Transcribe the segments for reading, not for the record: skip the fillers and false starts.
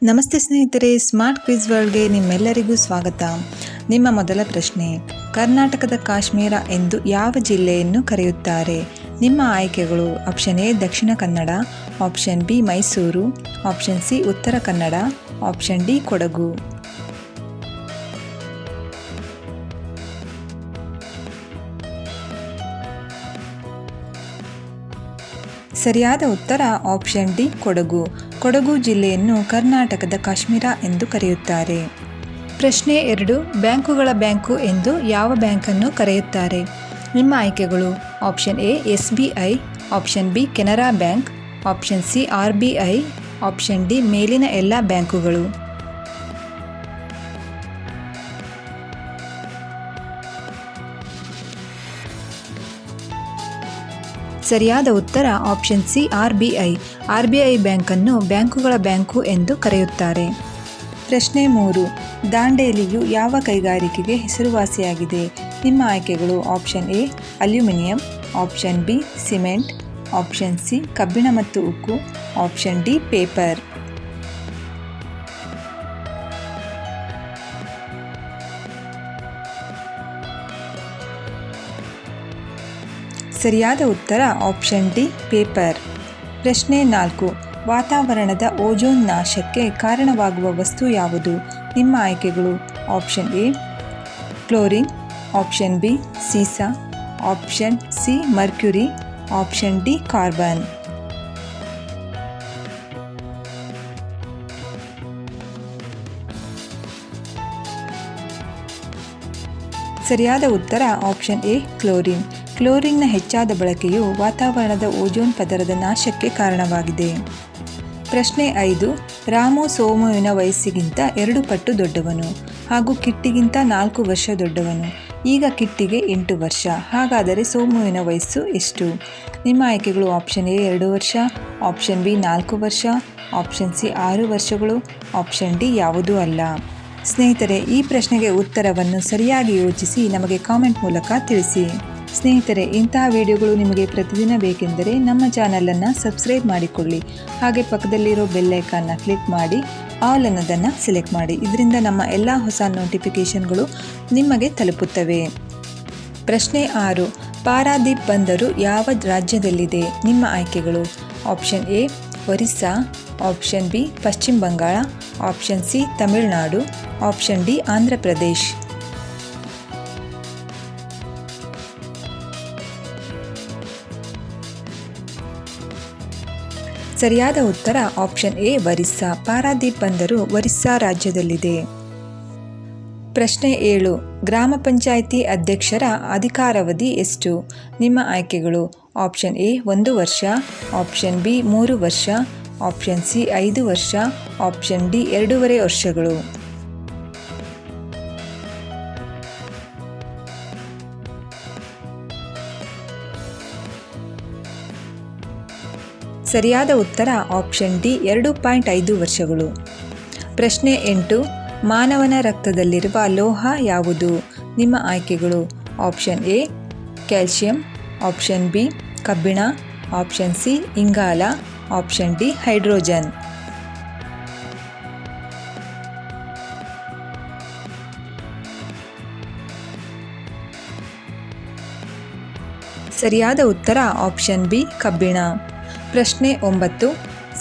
ನಮಸ್ತೆ ಸ್ನೇಹಿತರೆ, smart quiz ವರ್ಲ್ಡ್ಗೆ ನಿಮ್ಮೆಲ್ಲರಿಗೂ ಸ್ವಾಗತ. ನಿಮ್ಮ ಮೊದಲ ಪ್ರಶ್ನೆ, ಕರ್ನಾಟಕದ ಕಾಶ್ಮೀರ ಎಂದು ಯಾವ ಜಿಲ್ಲೆಯನ್ನು ಕರೆಯುತ್ತಾರೆ? ನಿಮ್ಮ ಆಯ್ಕೆಗಳು: option A Dakshina Kannada, option B Mysuru, option C Uttara Kannada, option D Kodagu. ಸರಿಯಾದ ಉತ್ತರ ಆಪ್ಷನ್ ಡಿ ಕೊಡಗು. ಕೊಡಗು ಜಿಲ್ಲೆಯನ್ನು ಕರ್ನಾಟಕದ ಕಾಶ್ಮೀರ ಎಂದು ಕರೆಯುತ್ತಾರೆ. ಪ್ರಶ್ನೆ 2, ಬ್ಯಾಂಕುಗಳ ಬ್ಯಾಂಕು ಎಂದು ಯಾವ ಬ್ಯಾಂಕನ್ನು ಕರೆಯುತ್ತಾರೆ? ನಿಮ್ಮ ಆಯ್ಕೆಗಳು: option A SBI, option B Canara bank, option C RBI, option D ಮೇಲಿನ ಎಲ್ಲ ಬ್ಯಾಂಕುಗಳು. ಸರಿಯಾದ ಉತ್ತರ ಆಪ್ಷನ್ ಸಿ RBI. RBI ಬ್ಯಾಂಕನ್ನು ಬ್ಯಾಂಕುಗಳ ಬ್ಯಾಂಕು ಎಂದು ಕರೆಯುತ್ತಾರೆ. ಪ್ರಶ್ನೆ 3, ದಾಂಡೇಲಿಯು ಯಾವ ಕೈಗಾರಿಕೆಗೆ ಹೆಸರುವಾಸಿಯಾಗಿದೆ? ನಿಮ್ಮ ಆಯ್ಕೆಗಳು: option A aluminium, option B cement, option C ಕಬ್ಬಿಣ ಮತ್ತು ಉಕ್ಕು, ಆಪ್ಷನ್ ಡಿ ಪೇಪರ್. ಸರಿಯಾದ ಉತ್ತರ ಆಪ್ಷನ್ ಡಿ ಪೇಪರ್. ಪ್ರಶ್ನೆ 4, ವಾತಾವರಣದ ಓಜೋನ್ ನಾಶಕ್ಕೆ ಕಾರಣವಾಗುವ ವಸ್ತು ಯಾವುದು? ನಿಮ್ಮ ಆಯ್ಕೆಗಳು: option A chlorine, option B ಸೀಸಾ, option C mercury, option D carbon. ಸರಿಯಾದ ಉತ್ತರ ಆಪ್ಷನ್ ಎ ಕ್ಲೋರಿನ್. ಕ್ಲೋರಿನ್ನ ಹೆಚ್ಚಾದ ಬಳಕೆಯು ವಾತಾವರಣದ ಓಜೋನ್ ಪದರದ ನಾಶಕ್ಕೆ ಕಾರಣವಾಗಿದೆ. ಪ್ರಶ್ನೆ 5, ರಾಮು ಸೋಮುವಿನ ವಯಸ್ಸಿಗಿಂತ 2 ಪಟ್ಟು ದೊಡ್ಡವನು ಹಾಗೂ ಕಿಟ್ಟಿಗಿಂತ 4 ವರ್ಷ ದೊಡ್ಡವನು. ಈಗ ಕಿಟ್ಟಿಗೆ 8 ವರ್ಷ. ಹಾಗಾದರೆ ಸೋಮುವಿನ ವಯಸ್ಸು ಎಷ್ಟು? ನಿಮ್ಮ ಆಯ್ಕೆಗಳು: ಆಪ್ಷನ್ ಎ 2 ವರ್ಷ, ಆಪ್ಷನ್ ಬಿ 4 ವರ್ಷ, ಆಪ್ಷನ್ ಸಿ 6 ವರ್ಷಗಳು, ಆಪ್ಷನ್ ಡಿ ಯಾವುದೂ ಅಲ್ಲ. ಸ್ನೇಹಿತರೆ, ಈ ಪ್ರಶ್ನೆಗೆ ಉತ್ತರವನ್ನು ಸರಿಯಾಗಿ ಯೋಚಿಸಿ ನಮಗೆ ಕಾಮೆಂಟ್ ಮೂಲಕ ತಿಳಿಸಿ. ಸ್ನೇಹಿತರೆ, ಇಂತಹ ವಿಡಿಯೋಗಳು ನಿಮಗೆ ಪ್ರತಿದಿನ ಬೇಕೆಂದರೆ ನಮ್ಮ ಚಾನಲನ್ನು ಸಬ್ಸ್ಕ್ರೈಬ್ ಮಾಡಿಕೊಳ್ಳಿ. ಹಾಗೆ ಪಕ್ಕದಲ್ಲಿರೋ ಬೆಲ್ ಐಕಾನ್ನ ಕ್ಲಿಕ್ ಮಾಡಿ ಆಲ್ ಅನ್ನೋದನ್ನು ಸೆಲೆಕ್ಟ್ ಮಾಡಿ. ಇದರಿಂದ ನಮ್ಮ ಎಲ್ಲ ಹೊಸ ನೋಟಿಫಿಕೇಷನ್ಗಳು ನಿಮಗೆ ತಲುಪುತ್ತವೆ. ಪ್ರಶ್ನೆ 6, ಪಾರಾದೀಪ್ ಬಂದರು ಯಾವ ರಾಜ್ಯದಲ್ಲಿದೆ? ನಿಮ್ಮ ಆಯ್ಕೆಗಳು: option A Orissa, option B Paschim Bangal, option C Tamil Nadu, option D Andhra Pradesh. ಸರಿಯಾದ ಉತ್ತರ ಆಪ್ಷನ್ ಎ ಒರಿಸ್ಸಾ. ಪಾರಾದೀಪ್ ಬಂದರು ಒರಿಸ್ಸಾ ರಾಜ್ಯದಲ್ಲಿದೆ. ಪ್ರಶ್ನೆ 7, ಗ್ರಾಮ ಪಂಚಾಯಿತಿ ಅಧ್ಯಕ್ಷರ ಅಧಿಕಾರಾವಧಿ ಎಷ್ಟು? ನಿಮ್ಮ ಆಯ್ಕೆಗಳು: ಆಪ್ಷನ್ ಎ 1 ವರ್ಷ, ಆಪ್ಷನ್ ಬಿ 3 ವರ್ಷ, ಆಪ್ಷನ್ ಸಿ 5 ವರ್ಷ, ಆಪ್ಷನ್ ಡಿ 2.5 ವರ್ಷಗಳು. ಸರಿಯಾದ ಉತ್ತರ ಆಪ್ಷನ್ ಡಿ 2.5 ವರ್ಷಗಳು. ಪ್ರಶ್ನೆ 8, ಮಾನವನ ರಕ್ತದಲ್ಲಿರುವ ಲೋಹ ಯಾವುದು? ನಿಮ್ಮ ಆಯ್ಕೆಗಳು: option A calcium, option B ಕಬ್ಬಿಣ, ಆಪ್ಷನ್ ಸಿ ಇಂಗಾಲ, ಆಪ್ಷನ್ ಡಿ ಹೈಡ್ರೋಜನ್. ಸರಿಯಾದ ಉತ್ತರ ಆಪ್ಷನ್ ಬಿ ಕಬ್ಬಿಣ. ಪ್ರಶ್ನೆ 9,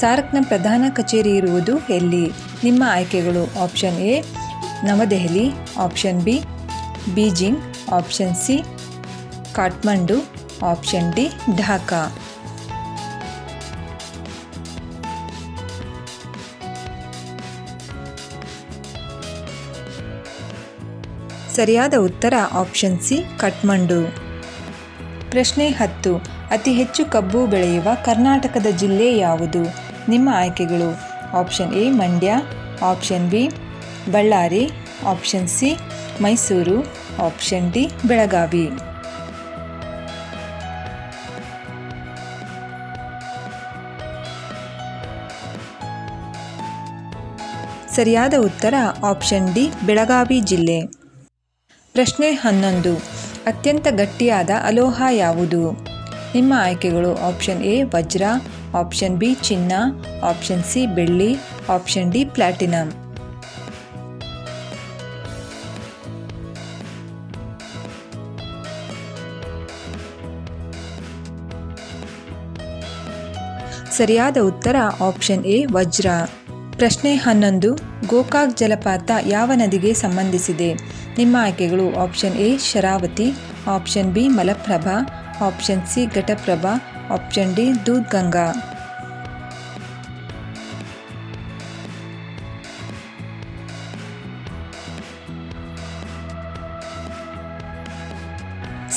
ಸಾರ್ಕ್ನ ಪ್ರಧಾನ ಕಚೇರಿ ಇರುವುದು ಎಲ್ಲಿ? ನಿಮ್ಮ ಆಯ್ಕೆಗಳು: option A Navadehali, option B Beijing, option C Kathmandu, option D Dhaka. ಸರಿಯಾದ ಉತ್ತರ ಆಪ್ಷನ್ ಸಿ ಕಾಠ್ಮಂಡು. ಪ್ರಶ್ನೆ 10, ಅತಿ ಹೆಚ್ಚು ಕಬ್ಬು ಬೆಳೆಯುವ ಕರ್ನಾಟಕದ ಜಿಲ್ಲೆ ಯಾವುದು? ನಿಮ್ಮ ಆಯ್ಕೆಗಳು: option A Mandya, option B Ballari, option C Mysuru, option D Belagavi. ಸರಿಯಾದ ಉತ್ತರ ಆಪ್ಷನ್ ಡಿ ಬೆಳಗಾವಿ ಜಿಲ್ಲೆ. ಪ್ರಶ್ನೆ 11, ಅತ್ಯಂತ ಗಟ್ಟಿಯಾದ ಅಲೋಹ ಯಾವುದು? ನಿಮ್ಮ ಆಯ್ಕೆಗಳು: ಆಪ್ಷನ್ ಎ ವಜ್ರ, ಆಪ್ಷನ್ ಬಿ ಚಿನ್ನ, ಆಪ್ಷನ್ ಸಿ ಬೆಳ್ಳಿ, ಆಪ್ಷನ್ ಡಿ ಪ್ಲಾಟಿನಂ. ಸರಿಯಾದ ಉತ್ತರ ಆಪ್ಷನ್ ಎ ವಜ್ರ. ಪ್ರಶ್ನೆ 11. ಗೋಕಾಕ್ ಜಲಪಾತ ಯಾವ ನದಿಗೆ ಸಂಬಂಧಿಸಿದೆ? ನಿಮ್ಮ ಆಯ್ಕೆಗಳು option A Sharavathi, option B Malaprabha, option C Ghataprabha, option D Doodhganga.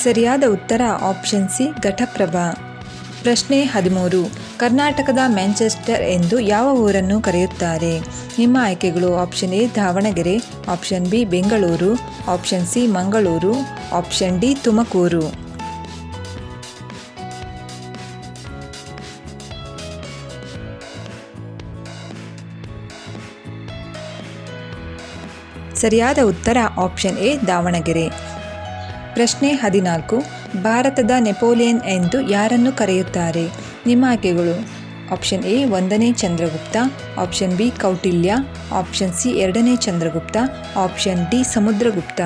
ಸರಿಯಾದ ಉತ್ತರ ಆಪ್ಷನ್ ಸಿ ಘಟಪ್ರಭಾ. ಪ್ರಶ್ನೆ 13. ಕರ್ನಾಟಕದ ಮ್ಯಾಂಚೆಸ್ಟರ್ ಎಂದು ಯಾವ ಊರನ್ನು ಕರೆಯುತ್ತಾರೆ? ನಿಮ್ಮ ಆಯ್ಕೆಗಳು option A Davanagere, option B Bengaluru, option C Mangaluru, option D Tumakuru. ಸರಿಯಾದ ಉತ್ತರ ಆಪ್ಷನ್ ಎ ದಾವಣಗೆರೆ. ಪ್ರಶ್ನೆ 14. ಭಾರತದ ನೆಪೋಲಿಯನ್ ಎಂದು ಯಾರನ್ನು ಕರೆಯುತ್ತಾರೆ? ನಿಮ್ಮ ಆಯ್ಕೆಗಳು ಆಪ್ಷನ್ ಎ 1ನೇ Chandragupta, option B Kautilya, option C 2ನೇ ಚಂದ್ರಗುಪ್ತ, ಆಪ್ಷನ್ ಡಿ ಸಮುದ್ರಗುಪ್ತ.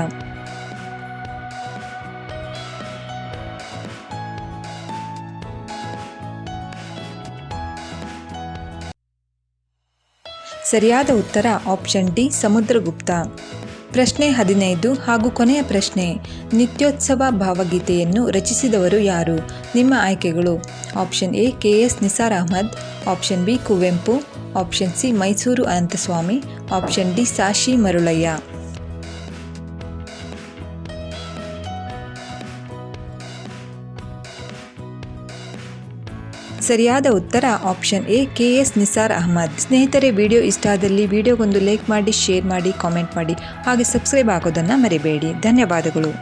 ಸರಿಯಾದ ಉತ್ತರ ಆಪ್ಷನ್ ಡಿ ಸಮುದ್ರಗುಪ್ತ. ಪ್ರಶ್ನೆ 15 ಹಾಗೂ ಕೊನೆಯ ಪ್ರಶ್ನೆ. ನಿತ್ಯೋತ್ಸವ ಭಾವಗೀತೆಯನ್ನು ರಚಿಸಿದವರು ಯಾರು? ನಿಮ್ಮ ಆಯ್ಕೆಗಳು option A KS Nisar Ahmed, option B Kuvempu, option C Mysore Anantaswamy, option D Sashi Marulayya. ಸರಿಯಾದ ಉತ್ತರ option A KS Nisar Ahmed. ಸ್ನೇಹಿತರೆ, ವಿಡಿಯೋ ಇಷ್ಟ ಆದಲ್ಲಿ ವಿಡಿಯೋಗೊಂದು ಲೈಕ್ ಮಾಡಿ, ಶೇರ್ ಮಾಡಿ, ಕಾಮೆಂಟ್ ಮಾಡಿ, ಹಾಗೆ ಸಬ್ಸ್ಕ್ರೈಬ್ ಆಗೋದನ್ನು ಮರಿಬೇಡಿ. ಧನ್ಯವಾದಗಳು.